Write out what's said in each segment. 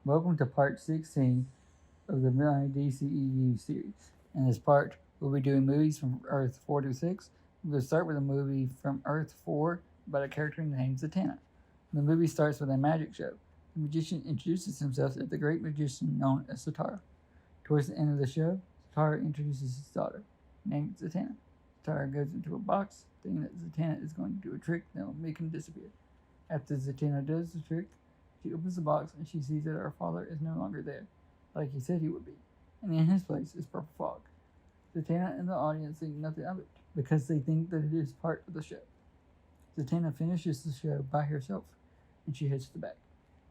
Welcome to part 16 of the DCEU series. In this part, we'll be doing movies from Earth 4 to 6. We'll start with a movie from Earth 4 about a character named Zatanna. The movie starts with a magic show. The magician introduces himself as the great magician known as Zatanna. Towards the end of the show, Zatanna introduces his daughter, named Zatanna. Zatanna goes into a box, thinking that Zatanna is going to do a trick that will make him disappear. After Zatanna does the trick, she opens the box and she sees that her father is no longer there, like he said he would be, and in his place is purple fog. Zatanna and the audience think nothing of it, because they think that it is part of the show. Zatanna finishes the show by herself, and she heads to the back.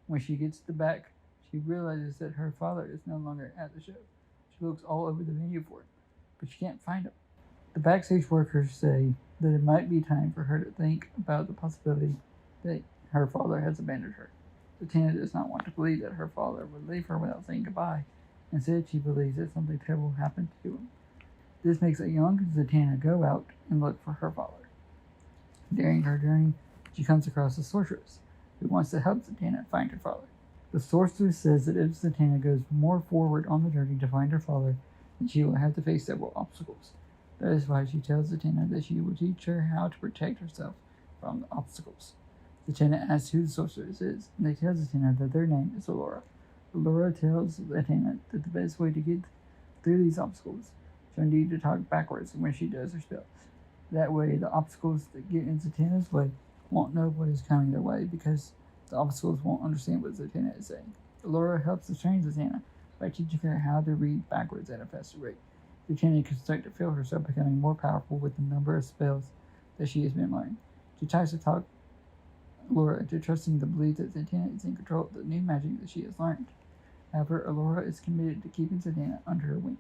When she gets to the back, she realizes that her father is no longer at the show. She looks all over the venue for him, but she can't find him. The backstage workers say that it might be time for her to think about the possibility that her father has abandoned her. Zatanna does not want to believe that her father would leave her without saying goodbye. Instead, she believes that something terrible happened to him. This makes a young Zatanna go out and look for her father. During her journey, she comes across a sorceress who wants to help Zatanna find her father. The sorceress says that if Zatanna goes more forward on the journey to find her father, then she will have to face several obstacles. That is why she tells Zatanna that she will teach her how to protect herself from the obstacles. Zatanna asks who the sorceress is, and they tell Zatanna that their name is Allura. Allura tells Zatanna that the best way to get through these obstacles is for need to talk backwards when she does her spells. That way, the obstacles that get in Zatanna's way won't know what is coming their way, because the obstacles won't understand what Zatanna is saying. Allura helps to train Zatanna by teaching her how to read backwards at a faster rate. Zatanna can start to feel herself becoming more powerful with the number of spells that she has been learning. She tries to talk Allura into trusting the belief that Zatanna is in control of the new magic that she has learned. However, Allura is committed to keeping Zatanna under her wing.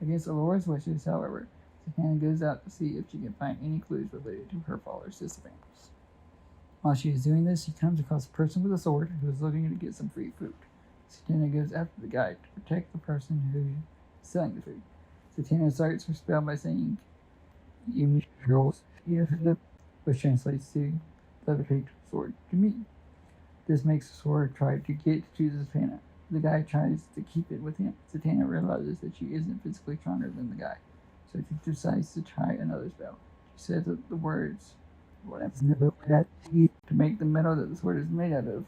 Against Allura's wishes, however, Zatanna goes out to see if she can find any clues related to her father's disappearance. While she is doing this, she comes across a person with a sword who is looking to get some free food. Zatanna goes after the guy to protect the person who is selling the food. Zatanna starts her spell by saying, "You girls, which translates to levitate sword to me." This makes the sword try to get to Zatanna. The guy tries to keep it with him. Zatanna realizes that she isn't physically stronger than the guy, so she decides to try another spell. She says the words, to make the metal that the sword is made out of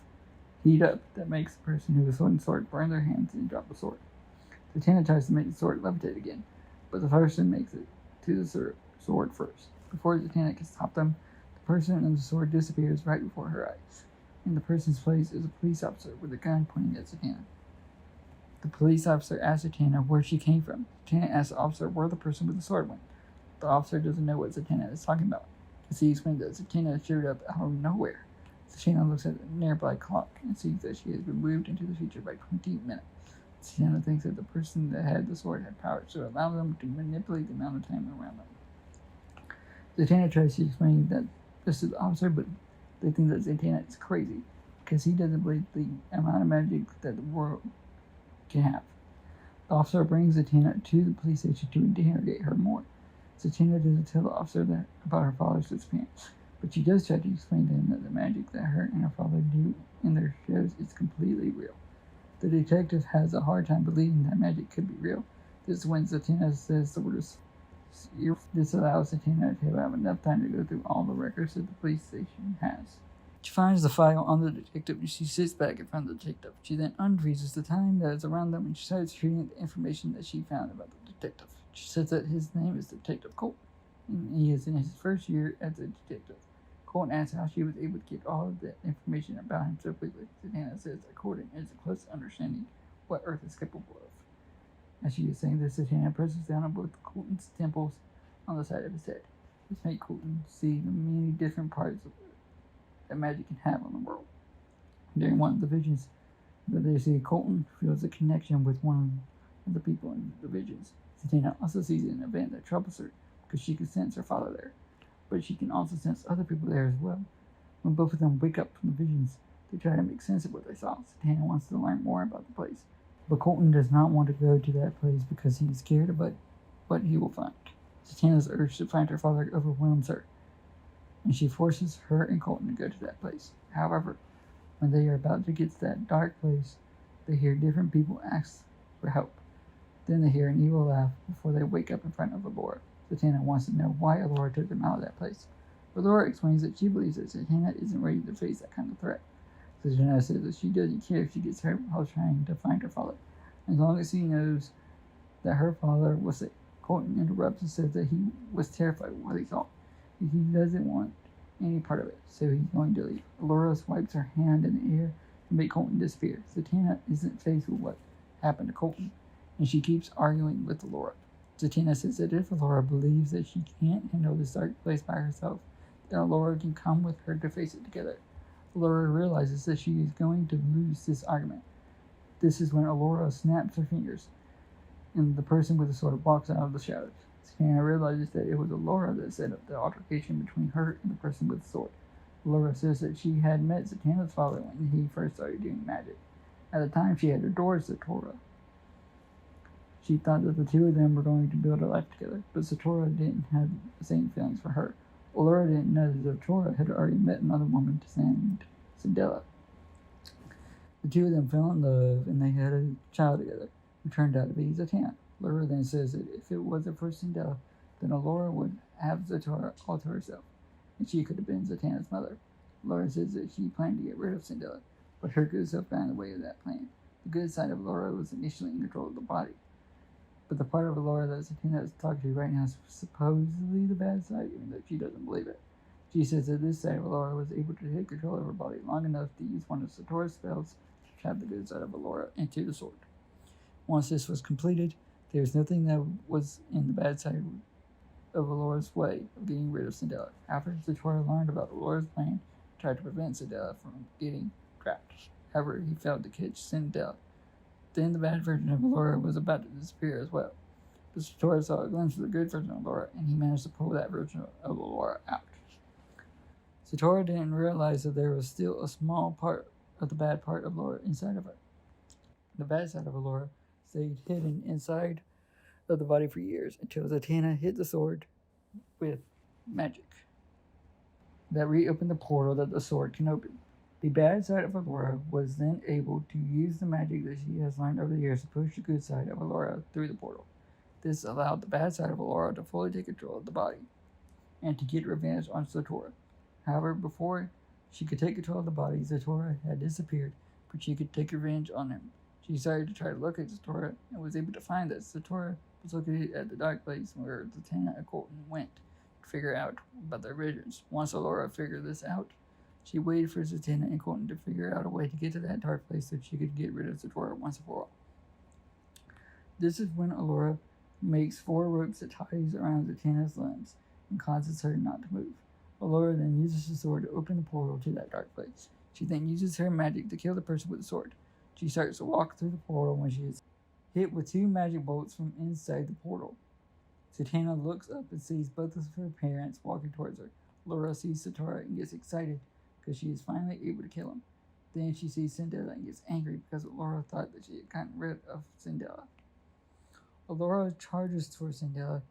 heat up. That makes the person who is holding the sword burn their hands and drop the sword. Zatanna tries to make the sword levitate again, but the person makes it to the sword first. Before Zatanna can stop them, the person and the sword disappears right before her eyes. In the person's place is a police officer with a gun pointing at Zatanna. The police officer asks Zatanna where she came from. Zatanna asks the officer where the person with the sword went. The officer doesn't know what Zatanna is talking about, because he explains that Zatanna showed up out of nowhere. Zatanna looks at the nearby clock and sees that she has been moved into the future by 20 minutes. Zatanna thinks that the person that had the sword had powers to allow them to manipulate the amount of time around them. Zatanna tries to explain that this is the officer, but they think that Zatanna is crazy, because he doesn't believe the amount of magic that the world can have. The officer brings Zatanna to the police station to interrogate her more. Zatanna doesn't tell the officer that about her father's disappearance, but she does try to explain to him that the magic that her and her father do in their shows is completely real. The detective has a hard time believing that magic could be real. This is when Zatanna says the words. This allows Zatanna to have enough time to go through all the records that the police station has. She finds the file on the detective and she sits back in front of the detective. She then unfreezes the time that is around them and she starts reading the information that she found about the detective. She says that his name is Detective Colton, and he is in his first year as a detective. Colton asks how she was able to get all of that information about him so quickly. Zatanna says that Colton is a close understanding what Earth is capable of. As she is saying this, Zatanna presses down on both Colton's temples on the side of his head. This makes Colton see the many different parts that magic can have on the world. During one of the visions that they see, Colton feels a connection with one of the people in the visions. Zatanna also sees an event that troubles her, because she can sense her father there, but she can also sense other people there as well. When both of them wake up from the visions, they try to make sense of what they saw. Zatanna wants to learn more about the place, but Colton does not want to go to that place because he is scared about what he will find. Zatanna's urge to find her father overwhelms her, and she forces her and Colton to go to that place. However, when they are about to get to that dark place, They hear different people ask for help. Then they hear an evil laugh before they wake up in front of Allura. Zatanna wants to know why Allura took them out of that place. Allura explains that she believes that Zatanna isn't ready to face that kind of threat. Zatanna says that she doesn't care if she gets hurt while trying to find her father, as long as she knows that her father was safe. Colton interrupts and says that he was terrified of what he saw. He doesn't want any part of it, so he's going to leave. Allura swipes her hand in the air to make Colton disappear. Zatanna isn't faced with what happened to Colton, and she keeps arguing with Allura. Zatanna says that if Allura believes that she can't handle this dark place by herself, then Allura can come with her to face it together. Allura realizes that she is going to lose this argument. This is when Allura snaps her fingers, and the person with the sword walks out of the shadows. Zatanna realizes that it was Allura that set up the altercation between her and the person with the sword. Allura says that she had met Zatanna's father when he first started doing magic. At the time, she had adored Zatanna. She thought that the two of them were going to build a life together, but Zatanna didn't have the same feelings for her. Allura didn't know that Zatanna had already met another woman named Cindella. The two of them fell in love, and they had a child together, who turned out to be Zatanna. Allura then says that if it wasn't for Cindella, then Allura would have Zatanna all to herself, and she could have been Zatanna's mother. Allura says that she planned to get rid of Cindella, but her good self got in the way of that plan. The good side of Allura was initially in control of the body, but the part of Allura that Zatanna is talking to right now is supposedly the bad side, even though she doesn't believe it. She says that this side of Allura was able to take control of her body long enough to use one of Zatanna's spells to trap the good side of Allura into the sword. Once this was completed, there was nothing that was in the bad side of Allura's way of getting rid of Cindella. After Zatanna learned about Allura's plan, he tried to prevent Cindella from getting trapped. However, he failed to catch Cindella. Then the bad version of Allura was about to disappear as well. But Zatanna saw a glimpse of the good version of Allura, and he managed to pull that version of Allura out. Zatanna didn't realize that there was still a small part of the bad part of Allura inside of her. The bad side of Allura stayed hidden inside of the body for years until Zatanna hit the sword with magic that reopened the portal that the sword can open. The bad side of Allura was then able to use the magic that she has learned over the years to push the good side of Allura through the portal. This allowed the bad side of Allura to fully take control of the body and to get revenge on Zatanna. However, before she could take control of the body, Zatanna had disappeared, but she could take revenge on him. She started to try to locate Zatanna and was able to find that Zatanna was located at the dark place where Zatanna and Colton went to figure out about their visions. Once Allura figured this out, she waited for Zatanna and Colton to figure out a way to get to that dark place so she could get rid of Zatanna once and for all. This is when Allura makes 4 ropes that ties around Zatanna's limbs and causes her not to move. Allura then uses the sword to open the portal to that dark place. She then uses her magic to kill the person with the sword. She starts to walk through the portal when she is hit with 2 magic bolts from inside the portal. Zatanna looks up and sees both of her parents walking towards her. Allura sees Zatanna and gets excited because she is finally able to kill him. Then she sees Cindella and gets angry because Allura thought that she had gotten rid of Cindella. Allura charges towards Cindella,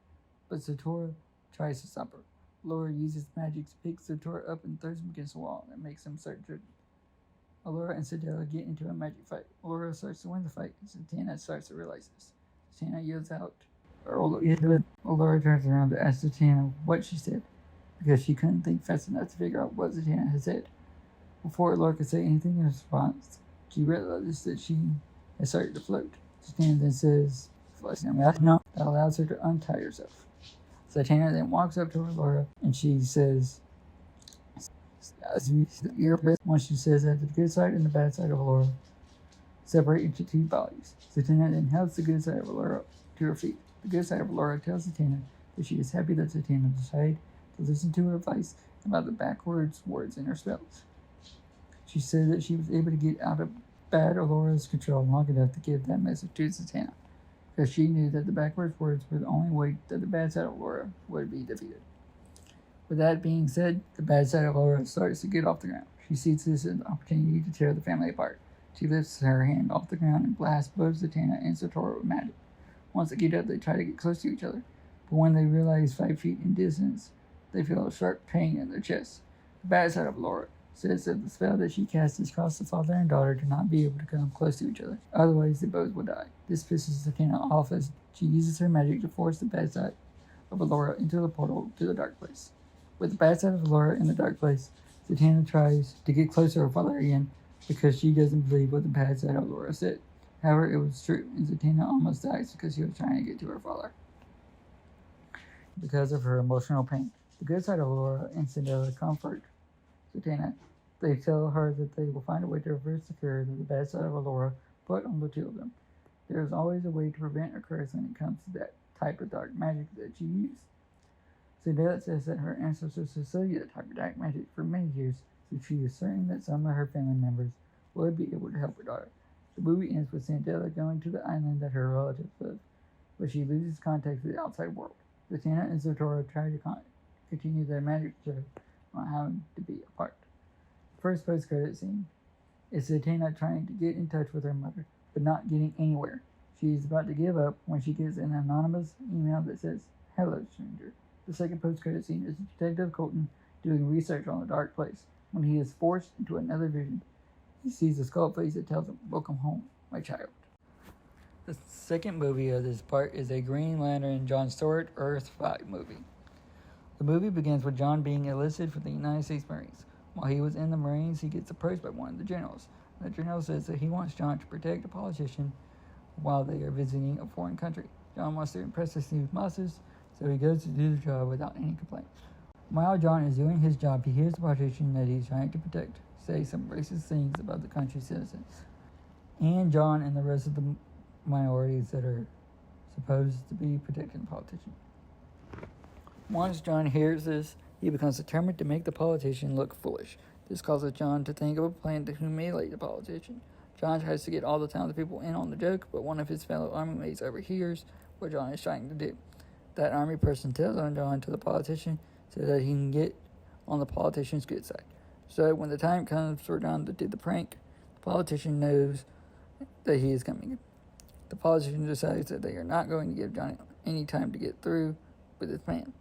but Zatanna tries to stop her. Allura uses magic to pick Zatanna up and throws him against the wall and makes him start to. Allura and Cindella get into a magic fight. Allura starts to win the fight, and Zatanna starts to realize this. Zatanna yells out, Allura turns around to ask Zatanna what she said, because she couldn't think fast enough to figure out what Zatanna had said. Before Allura could say anything in response, she realizes that she has started to float. Zatanna then says, that allows her to untie herself. Zatanna then walks up to Allura, and she says, once she says that the good side and the bad side of Allura separate into 2 bodies. Zatanna then helps the good side of Allura to her feet. The good side of Allura tells Zatanna that she is happy that Zatanna decided to listen to her advice about the backwards words in her spells. She said that she was able to get out of bad Allura's control long enough to give that message to Zatanna, because she knew that the backwards words were the only way that the bad side of Allura would be defeated. With that being said, the bad side of Allura starts to get off the ground. She sees this as an opportunity to tear the family apart. She lifts her hand off the ground and blasts both Zatanna and Zatanna with magic. Once they get up, they try to get close to each other, but when they realize 5 feet in distance, they feel a sharp pain in their chest. The bad side of Allura says that the spell that she casts has caused the father and daughter to not be able to come close to each other. Otherwise, they both will die. This pisses Zatanna off as she uses her magic to force the bad side of Allura into the portal to the dark place. With the bad side of Allura in the dark place, Zatanna tries to get closer to her father again because she doesn't believe what the bad side of Allura said. However, it was true, and Zatanna almost dies because she was trying to get to her father because of her emotional pain. The good side of Allura and Cinderella comfort Zatanna. They tell her that they will find a way to reverse the curse that the bad side of Allura put on the two of them. There is always a way to prevent a curse when it comes to that type of dark magic that you use. Cinderella says that her ancestors studied that type of dark magic for many years, so she is certain that some of her family members would be able to help her daughter. The movie ends with Cinderella going to the island that her relatives live, but she loses contact with the outside world. Zatanna and Zatora try to continue their magic show without having to be apart. The first post-credit scene is Zatanna trying to get in touch with her mother, but not getting anywhere. She is about to give up when she gets an anonymous email that says, "Hello, stranger." The second post-credit scene is Detective Colton doing research on the dark place. When he is forced into another vision, he sees a skull face that tells him, "Welcome home, my child." The second movie of this part is a Green Lantern John Stewart Earth 5 movie. The movie begins with John being enlisted for the United States Marines. While he was in the Marines, he gets approached by one of the generals. The general says that he wants John to protect a politician while they are visiting a foreign country. John wants to impress his new bosses, so he goes to do the job without any complaints. While John is doing his job, he hears the politician that he's trying to protect say some racist things about the country's citizens, and John and the rest of the minorities that are supposed to be protecting the politician. Once John hears this, he becomes determined to make the politician look foolish. This causes John to think of a plan to humiliate the politician. John tries to get all the talented people in on the joke, but one of his fellow army mates overhears what John is trying to do. That army person tells on John to the politician so that he can get on the politician's good side. So when the time comes for John to do the prank, the politician knows that he is coming. The politician decides that they are not going to give John any time to get through with his plan.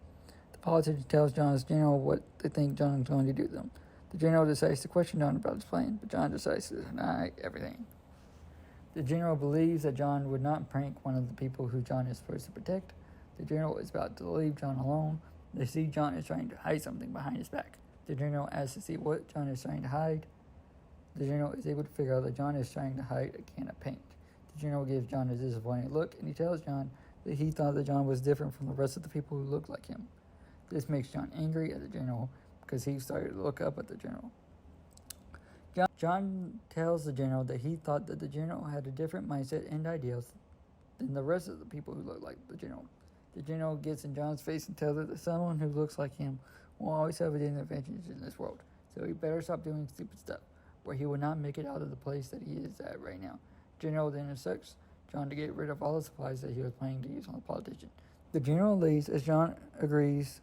The politician tells John's general what they think John is going to do to them. The general decides to question John about his plan, but John decides to deny everything. The general believes that John would not prank one of the people who John is supposed to protect. The general is about to leave John alone. They see John is trying to hide something behind his back. The general asks to see what John is trying to hide. The general is able to figure out that John is trying to hide a can of paint. The general gives John a disappointed look, and he tells John that he thought that John was different from the rest of the people who looked like him. This makes John angry at the general because he started to look up at the general. John tells the general that he thought that the general had a different mindset and ideals than the rest of the people who looked like the general. The general gets in John's face and tells her that someone who looks like him will always have an advantage in this world, so he better stop doing stupid stuff, or he will not make it out of the place that he is at right now. General then instructs John to get rid of all the supplies that he was planning to use on the politician. The general leaves as John agrees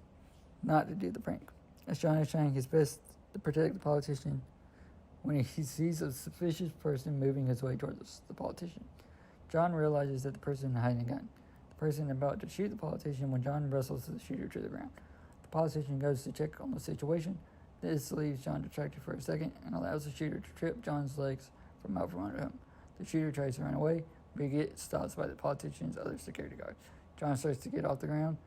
not to do the prank. As John is trying his best to protect the politician, when he sees a suspicious person moving his way towards the politician, John realizes that the person is hiding a gun. The person is about to shoot the politician when John wrestles the shooter to the ground. The politician goes to check on the situation. This leaves John distracted for a second and allows the shooter to trip John's legs from out from under him. The shooter tries to run away, but he gets stopped by the politician's other security guards. John starts to get off the ground,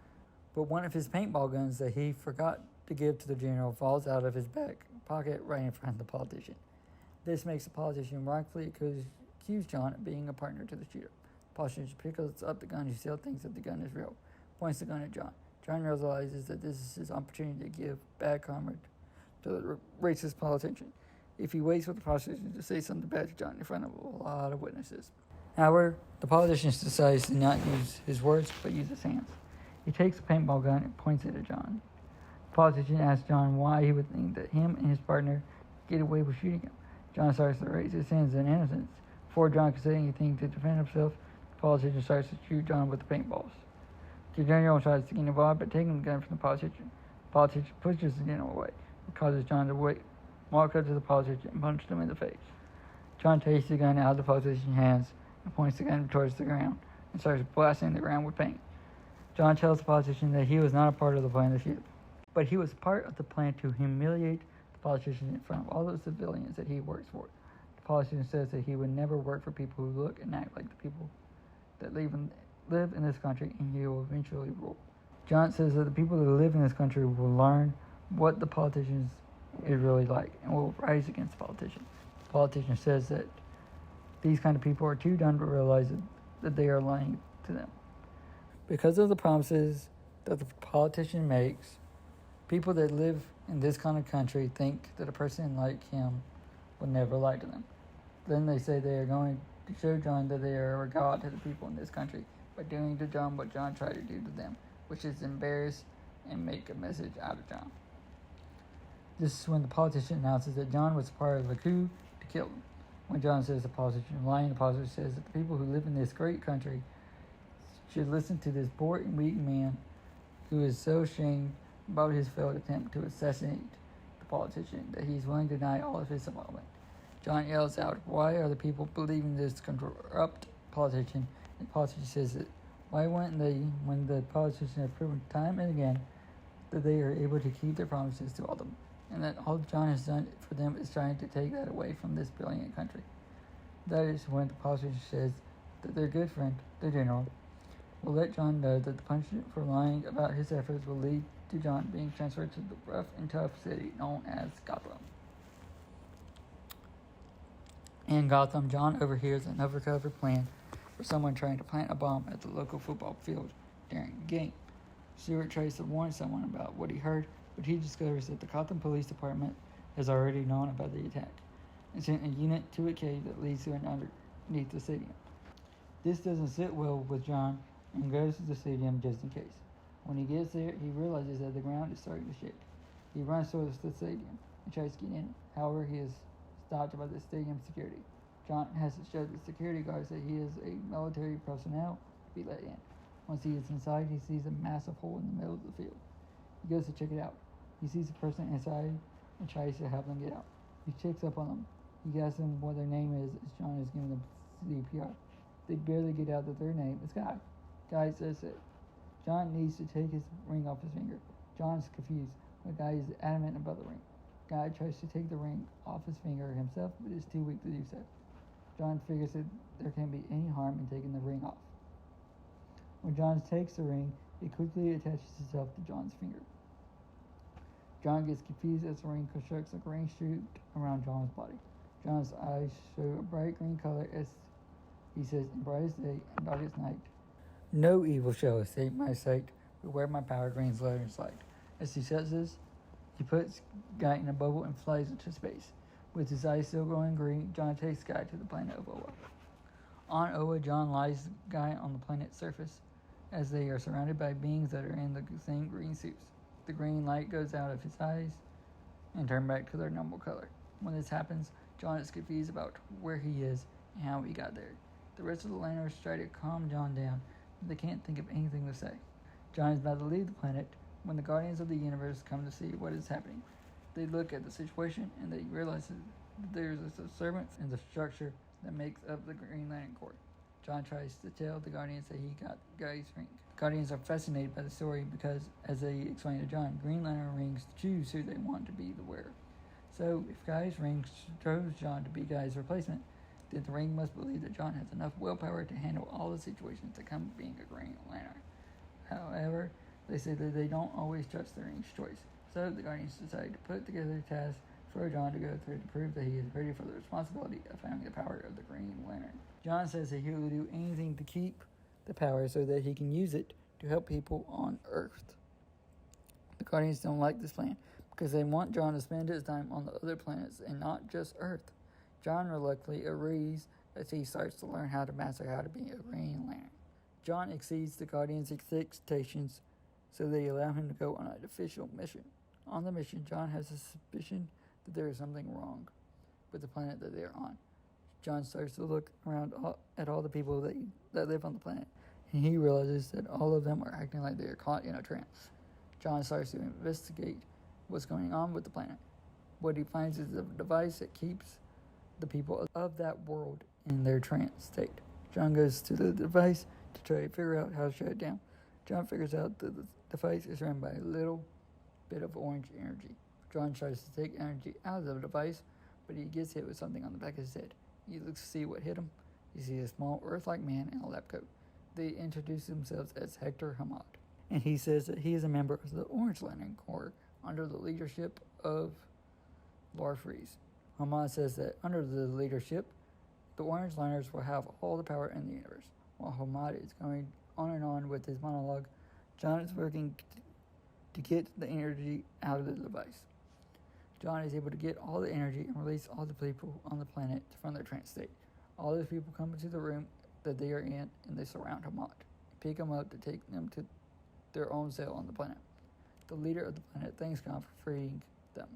but one of his paintball guns that he forgot to give to the general falls out of his back pocket right in front of the politician. This makes the politician wrongfully accuse John of being a partner to the shooter. The politician picks up the gun. He still thinks that the gun is real. Points the gun at John. John realizes that this is his opportunity to give bad karma to the racist politician if he waits for the politician to say something bad to John in front of a lot of witnesses. However, the politician decides to not use his words, but use his hands. He takes a paintball gun and points it at John. The politician asks John why he would think that him and his partner get away with shooting him. John starts to raise his hands in innocence. Before John can say anything to defend himself, the politician starts to shoot John with the paintballs. The general tries to get involved by taking the gun from the politician. The politician pushes the general away. It causes John to walk up to the politician and punch him in the face. John takes the gun out of the politician's hands and points the gun towards the ground and starts blasting the ground with paint. John tells the politician that he was not a part of the plan to shoot him, but he was part of the plan to humiliate the politician in front of all the civilians that he works for. The politician says that he would never work for people who look and act like the people that live in this country, and he will eventually rule. John says that the people that live in this country will learn what the politicians is really like and will rise against the politician. The politician says that these kind of people are too dumb to realize that they are lying to them. Because of the promises that the politician makes, people that live in this kind of country think that a person like him will never lie to them. Then they say they are going to show John that they are a god to the people in this country by doing to John what John tried to do to them, which is embarrass and make a message out of John. This is when the politician announces that John was part of a coup to kill him. When John says the politician is lying, the politician says that the people who live in this great country should listen to this poor and weak man who is so ashamed about his failed attempt to assassinate the politician that he's willing to deny all of his involvement. John yells out, "Why are the people believing this corrupt politician?" And the politician says that why wouldn't they, when the politician has proven time and again that they are able to keep their promises to all of them, and that all John has done for them is trying to take that away from this brilliant country. That is when the politician says that their good friend, the general, will let John know that the punishment for lying about his efforts will lead to John being transferred to the rough and tough city known as Gotham. In Gotham, John overhears an undercover plan for someone trying to plant a bomb at the local football field during a game. Stewart tries to warn someone about what he heard, but he discovers that the Gotham Police Department has already known about the attack and sent a unit to a cave that leads to an underneath the stadium. This doesn't sit well with John and goes to the stadium just in case. When he gets there, he realizes that the ground is starting to shake. He runs towards the stadium and tries to get in. However, he is stopped by the stadium security. John has to show the security guards that he is a military personnel to be let in. Once he is inside, he sees a massive hole in the middle of the field. He goes to check it out. He sees a person inside and tries to help them get out. He checks up on them. He asks them what their name is as John is giving them CPR. They barely get out that their name is Guy. Guy says that John needs to take his ring off his finger. John is confused, but Guy is adamant about the ring. Guy tries to take the ring off his finger himself, but is too weak to do so. John figures that there can't be any harm in taking the ring off. When John takes the ring, it quickly attaches itself to John's finger. John gets confused as the ring constructs a green streak around John's body. John's eyes show a bright green color as he says, "In brightest day and darkest night, no evil shall escape my sight, but where my power reigns light and light." As he says this, he puts Guy in a bubble and flies into space. With his eyes still glowing green, John takes Guy to the planet of Oa. On Oa, John lies Guy on the planet's surface as they are surrounded by beings that are in the same green suits. The green light goes out of his eyes and turn back to their normal color. When this happens, John is confused about where he is and how he got there. The rest of the lanterns try to calm John down, but they can't think of anything to say. John is about to leave the planet when the Guardians of the Universe come to see what is happening. They look at the situation and they realize that there's a disturbance in the structure that makes up the Green Lantern Corps. John tries to tell the Guardians that he got Guy's ring. The Guardians are fascinated by the story because, as they explain to John, Green Lantern rings choose who they want to be the wearer. So, if Guy's ring chose John to be Guy's replacement, then the ring must believe that John has enough willpower to handle all the situations that come being a Green Lantern. However, they say that they don't always trust their ring's choice. So, the Guardians decide to put together a task for John to go through to prove that he is ready for the responsibility of having the power of the Green Lantern. John says that he will do anything to keep the power so that he can use it to help people on Earth. The Guardians don't like this plan because they want John to spend his time on the other planets and not just Earth. John reluctantly agrees as he starts to learn how to master how to be a Green Lantern. John exceeds the Guardians' expectations, so they allow him to go on an official mission. On the mission, John has a suspicion that there is something wrong with the planet that they are on. John starts to look around at all the people that live on the planet, and he realizes that all of them are acting like they are caught in a trance. John starts to investigate what's going on with the planet. What he finds is a device that keeps the people of that world in their trance state. John goes to the device to try to figure out how to shut it down. John figures out that the device is run by a little bit of orange energy. John tries to take energy out of the device, but he gets hit with something on the back of his head. He looks to see what hit him. He sees a small Earth-like man in a lab coat. They introduce themselves as Hector Hamad, and he says that he is a member of the Orange Lantern Corps under the leadership of Laura Freeze. Hamad says that under the leadership, the Orange Lanterns will have all the power in the universe. While Hamad is going on and on with his monologue, John is working to get the energy out of the device. John is able to get all the energy and release all the people on the planet from their trance state. All those people come into the room that they are in, and they surround Hamad, pick him up to take them to their own cell on the planet. The leader of the planet thanks God for freeing them.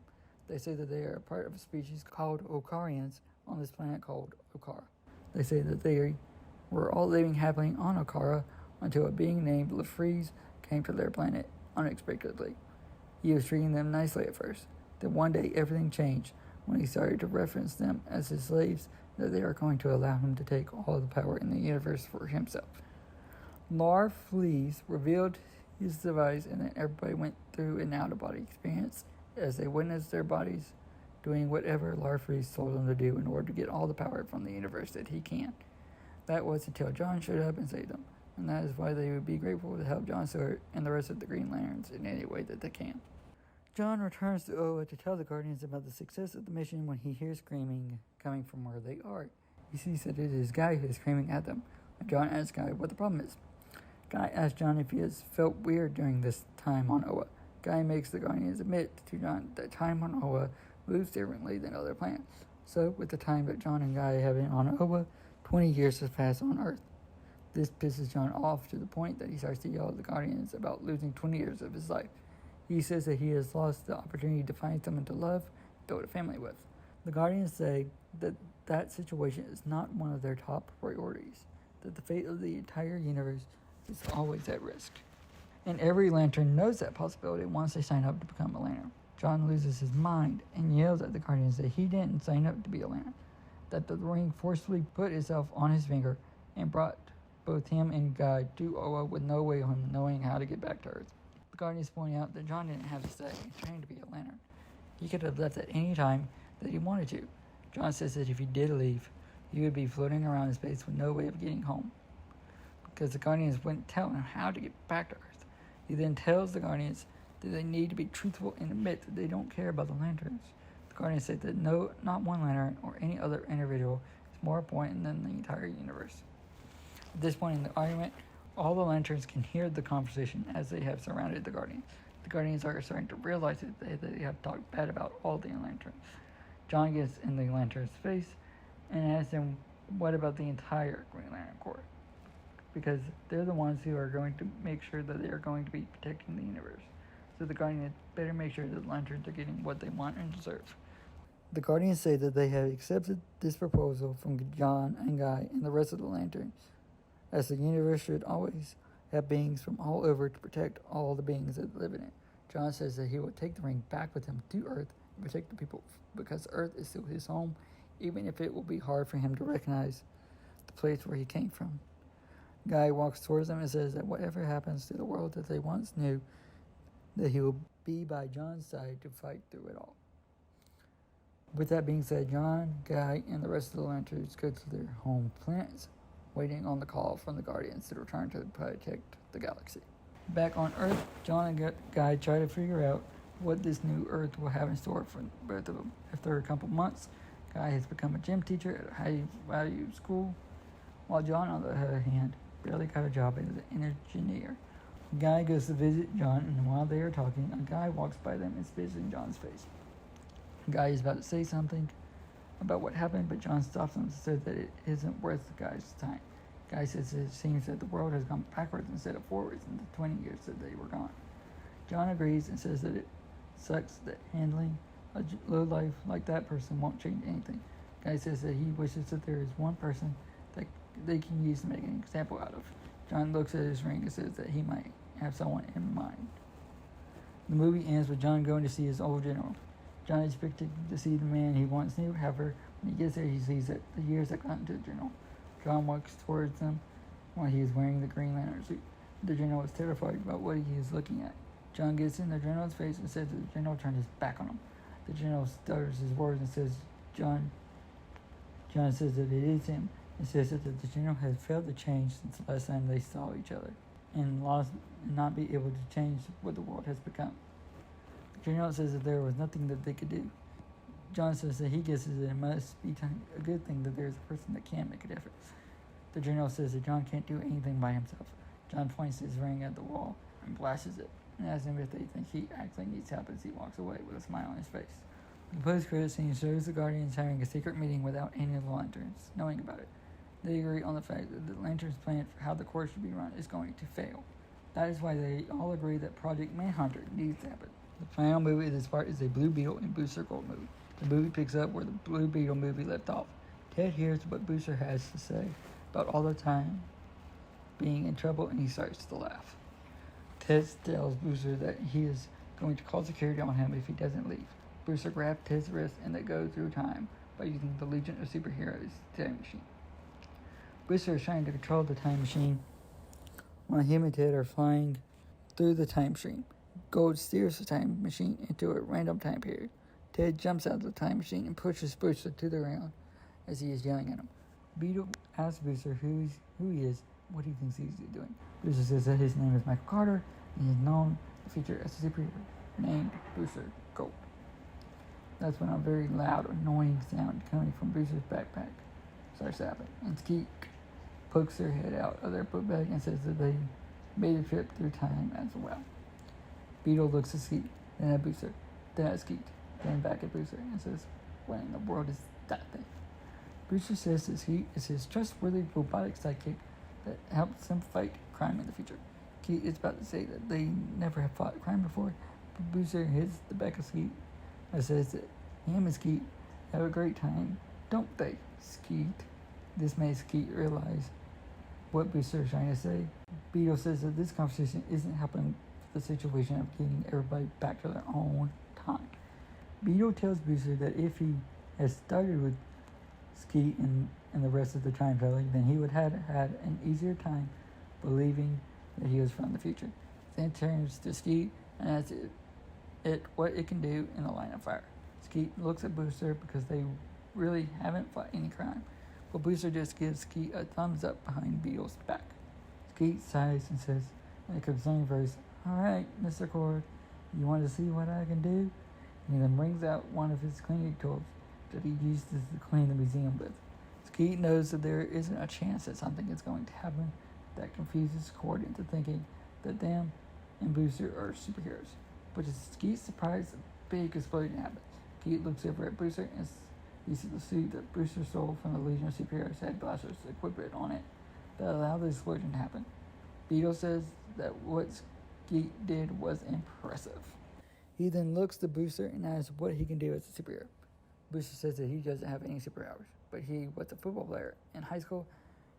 They say that they are a part of a species called Okarians on this planet called Okara. They say that they were all living happily on Okara until a being named LaFreeze came to their planet unexpectedly. He was treating them nicely at first. Then one day everything changed when he started to reference them as his slaves, that they are going to allow him to take all the power in the universe for himself. Laura Freeze revealed his device, and then everybody went through an out-of-body experience as they witnessed their bodies doing whatever Laura Freeze told them to do in order to get all the power from the universe that he can. That was until John showed up and saved them, and that is why they would be grateful to help John Stewart and the rest of the Green Lanterns in any way that they can. John returns to Oa to tell the Guardians about the success of the mission when he hears screaming coming from where they are. He sees that it is Guy who is screaming at them, and John asks Guy what the problem is. Guy asks John if he has felt weird during this time on Oa. Guy makes the Guardians admit to John that time on Oa moves differently than other planets. So, with the time that John and Guy have been on Oa, 20 years has passed on Earth. This pisses John off to the point that he starts to yell at the Guardians about losing 20 years of his life. He says that he has lost the opportunity to find someone to love and build a family with. The Guardians say that that situation is not one of their top priorities, that the fate of the entire universe is always at risk. And every Lantern knows that possibility once they sign up to become a Lantern. John loses his mind and yells at the Guardians that he didn't sign up to be a Lantern, that the ring forcefully put itself on his finger and brought both him and Guy to Oa with no way of him knowing how to get back to Earth. The Guardians point out that John didn't have to stay and train to be a Lantern. He could have left at any time that he wanted to. John says that if he did leave, he would be floating around in space with no way of getting home, because the Guardians wouldn't tell him how to get back to Earth. He then tells the Guardians that they need to be truthful and admit that they don't care about the Lanterns. The Guardians say that not one Lantern or any other individual is more important than the entire universe. At this point in the argument, all the Lanterns can hear the conversation as they have surrounded the Guardians. The Guardians are starting to realize that they have talked bad about all the Lanterns. John gets in the Lantern's face and asks him, what about the entire Green Lantern Corps? Because they're the ones who are going to make sure that they are going to be protecting the universe. So the Guardians better make sure that the Lanterns are getting what they want and deserve. The Guardians say that they have accepted this proposal from John and Guy and the rest of the Lanterns, as the universe should always have beings from all over to protect all the beings that live in it. John says that he will take the ring back with him to Earth and protect the people, because Earth is still his home, even if it will be hard for him to recognize the place where he came from. Guy walks towards them and says that whatever happens to the world that they once knew, that he will be by John's side to fight through it all. With that being said, John, Guy, and the rest of the Lanterns go to their home planets, waiting on the call from the Guardians to return to protect the galaxy. Back on Earth, John and Guy try to figure out what this new Earth will have in store for both of them. After a couple months, Guy has become a gym teacher at a high-value school, while John, on the other hand, barely got a job as an engineer. Guy goes to visit John, and while they are talking, a guy walks by them and spits in John's face. Guy is about to say something about what happened, but John stops him and says that it isn't worth the guy's time. Guy says it seems that the world has gone backwards instead of forwards in the 20 years that they were gone. John agrees and says that it sucks that handling a low life like that person won't change anything. Guy says that he wishes that there is one person that they can use to make an example out of. John looks at his ring and says that he might have someone in mind. The movie ends with John going to see his old general. John is expecting to see the man he once knew. However, when he gets there, he sees that the years have gotten to the general. John walks towards him while he is wearing the Green Lantern suit. The general is terrified about what he is looking at. John gets in the general's face and says that the general turned his back on him. The general stutters his words and says, John says that it is him, and says that the general has failed to change since the last time they saw each other, and not be able to change what the world has become. The general says that there was nothing that they could do. John says that he guesses that it must be a good thing that there is a person that can make a difference. The general says that John can't do anything by himself. John points his ring at the wall and blasts it, and asks them if they think he actually needs help as he walks away with a smile on his face. The post-credit scene shows the Guardians having a secret meeting without any of the Lanterns knowing about it. They agree on the fact that the Lanterns' plan for how the course should be run is going to fail. That is why they all agree that Project Manhunter needs to happen. The final movie of this part is a Blue Beetle and Booster Gold movie. The movie picks up where the Blue Beetle movie left off. Ted hears what Booster has to say about all the time being in trouble, and he starts to laugh. Ted tells Booster that he is going to call security on him if he doesn't leave. Booster grabs Ted's wrist and they go through time by using the Legion of Superheroes time machine. Booster is trying to control the time machine while him and Ted are flying through the time stream. Gold steers the time machine into a random time period. Ted jumps out of the time machine and pushes Booster to the ground as he is yelling at him. Beetle asks Booster who he is, what he thinks he's doing. Booster says that his name is Michael Carter and he is known in the future as a superhero named Booster Gold. That's when a very loud, annoying sound coming from Booster's backpack starts happening, and Skeet pokes their head out of their book bag and says that they made a trip through time as well. Beetle looks at Skeet, then at Booster, then at Skeet, then back at Booster, and says, what in the world is that thing? Booster says that Skeet is his trustworthy robotic sidekick that helps him fight crime in the future. Skeet is about to say that they never have fought crime before, but Booster hits the back of Skeet and says that him and Skeet have a great time, don't they, Skeet? This makes Skeet realize what Booster is trying to say. Beetle says that this conversation isn't helping the situation of getting everybody back to their own time. Beetle tells Booster that if he had started with Skeet and the rest of the time traveling, then he would have had an easier time believing that he was from the future. Then turns to Skeet and asks what it can do in the line of fire. Skeet looks at Booster because they really haven't fought any crime, but Booster just gives Skeet a thumbs up behind Beetle's back. Skeet sighs and says in a concerning voice, "Alright, Mr. Cord, you want to see what I can do?" And he then brings out one of his cleaning tools that he uses to clean the museum with. Skeet knows that there isn't a chance that something is going to happen that confuses Cord into thinking that them and Booster are superheroes. But to Skeet's surprise, a big explosion happens. Skeet looks over at Booster and sees the suit that Booster stole from the Legion of Superheroes had blasters equipped on it that allowed the explosion to happen. Beetle says that what Skeet did was impressive. He then looks to Booster and asks what he can do as a superhero. Booster says that he doesn't have any superpowers, but he was a football player in high school,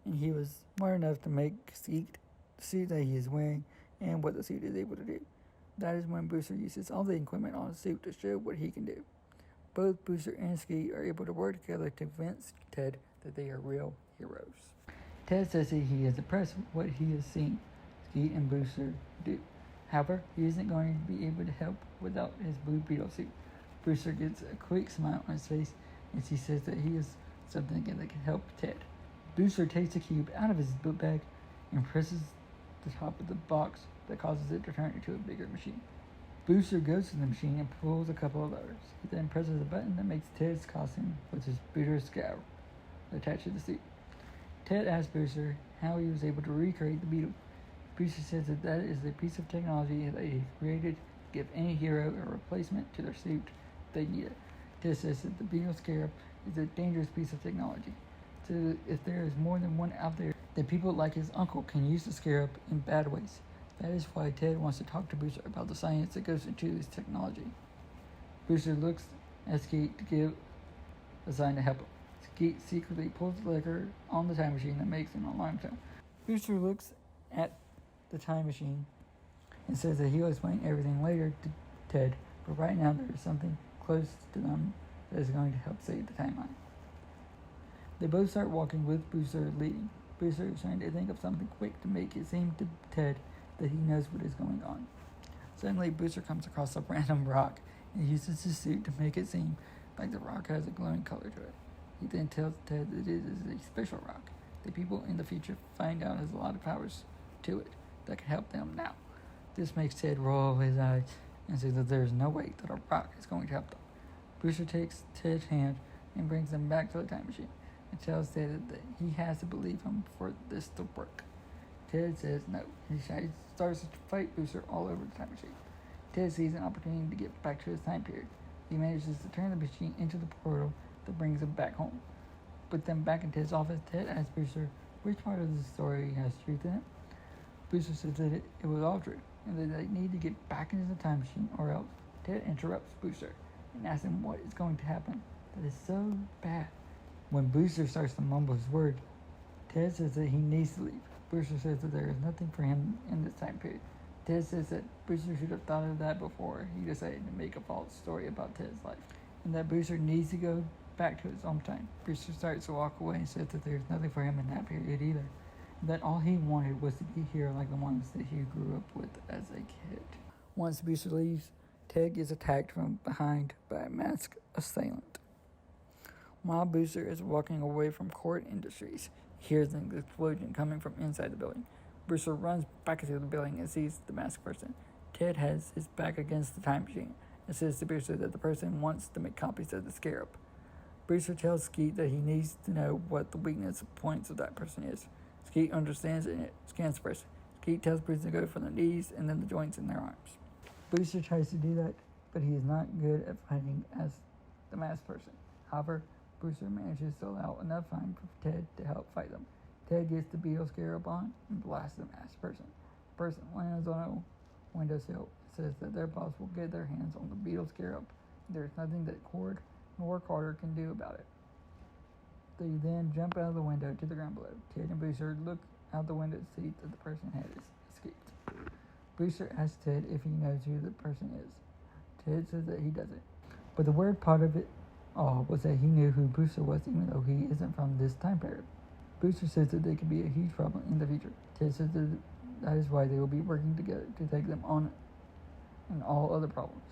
and he was smart enough to make Skeet the suit that he is wearing and what the suit is able to do. That is when Booster uses all the equipment on the suit to show what he can do. Both Booster and Skeet are able to work together to convince Ted that they are real heroes. Ted says that he is impressed with what he has seen Skeet and Booster do. However, he isn't going to be able to help without his Blue Beetle suit. Booster gets a quick smile on his face as he says that he is something that can help Ted. Booster takes the cube out of his book bag and presses the top of the box that causes it to turn into a bigger machine. Booster goes to the machine and pulls a couple of levers. He then presses a button that makes Ted's costume with his Booster scowl attached to the suit. Ted asks Booster how he was able to recreate the Beetle. Booster says that is a piece of technology that he created to give any hero a replacement to their suit if they need it. Ted says that the Beetle Scarab is a dangerous piece of technology. So if there is more than one out there, then people like his uncle can use the Scarab in bad ways. That is why Ted wants to talk to Booster about the science that goes into this technology. Booster looks at Skeet to give a sign to help him. Skeet secretly pulls the lever on the time machine that makes an alarm sound. Booster looks at the time machine and says that he'll explain everything later to Ted, but right now there is something close to them that is going to help save the timeline. They both start walking with Booster leading. Booster is trying to think of something quick to make it seem to Ted that he knows what is going on. Suddenly, Booster comes across a random rock and uses his suit to make it seem like the rock has a glowing color to it. He then tells Ted that it is a special rock that people in the future find out has a lot of powers to it that can help them now. This makes Ted roll his eyes and say that there is no way that a rock is going to help them. Booster takes Ted's hand and brings him back to the time machine and tells Ted that he has to believe him for this to work. Ted says no, and he starts to fight Booster all over the time machine. Ted sees an opportunity to get back to his time period. He manages to turn the machine into the portal that brings him back home. But then back in Ted's office, Ted asks Booster which part of the story has truth in it. Booster says that it was all true, and that they need to get back into the time machine, or else. Ted interrupts Booster and asks him what is going to happen that is so bad. When Booster starts to mumble his word, Ted says that he needs to leave. Booster says that there is nothing for him in this time period. Ted says that Booster should have thought of that before he decided to make a false story about Ted's life, and that Booster needs to go back to his own time. Booster starts to walk away and says that there's nothing for him in that period either, and that all he wanted was to be here like the ones that he grew up with as a kid. Once Booster leaves, Ted gets attacked from behind by a masked assailant. While Booster is walking away from Court Industries, he hears an explosion coming from inside the building. Booster runs back into the building and sees the masked person. Ted has his back against the time machine and says to Booster that the person wants to make copies of the Scarab. Booster tells Skeet that he needs to know what the weakness points of that person is. Skeet understands it and scans the person. Skeet tells Booster to go for the knees and then the joints in their arms. Booster tries to do that, but he is not good at fighting as the masked person. However, Booster manages to allow enough time for Ted to help fight them. Ted gets the Beetle Scarab on and blasts the masked person. The person lands on a windowsill and says that their boss will get their hands on the Beetle Scarab. There's nothing that Cord nor Carter can do about it. They then jump out of the window to the ground below. Ted and Booster look out the window to see that the person has escaped. Booster asks Ted if he knows who the person is. Ted says that he doesn't. But the weird part of it all was that he knew who Booster was even though he isn't from this time period. Booster says that they could be a huge problem in the future. Ted says that is why they will be working together to take them on and all other problems.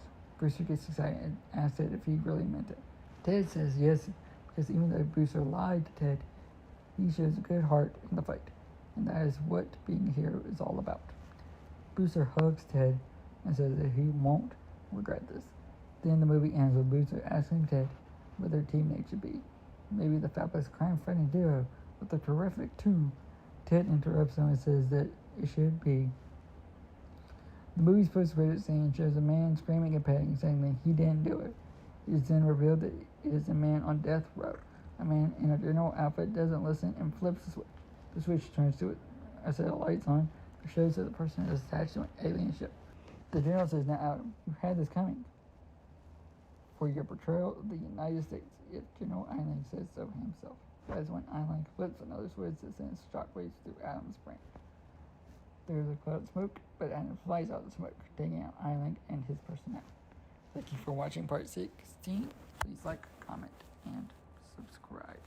Booster gets excited and asks Ted if he really meant it. Ted says yes, because even though Booster lied to Ted, he shows a good heart in the fight, and that is what being a hero is all about. Booster hugs Ted and says that he won't regret this. Then the movie ends with Booster asking Ted what their teammate should be. Maybe the fabulous crime-fighting duo with a terrific tune. Ted interrupts him and says that it should be. The movie's post-credit scene shows a man screaming at Peg and saying that he didn't do it. It is then revealed that it is a man on death row. A man in a general outfit doesn't listen and flips the switch. The switch turns to a set of lights on that shows that the person is attached to an alien ship. The general says, "Now, Adam, you had this coming. For your portrayal of the United States," if General Eiling says so himself. That is when Eiling flips another switch that sends shockwaves through Adam's brain. There is a cloud of smoke, but Adam flies out of the smoke, taking out Eiling and his personnel. Thank you for watching part 16. Please like, comment, and subscribe.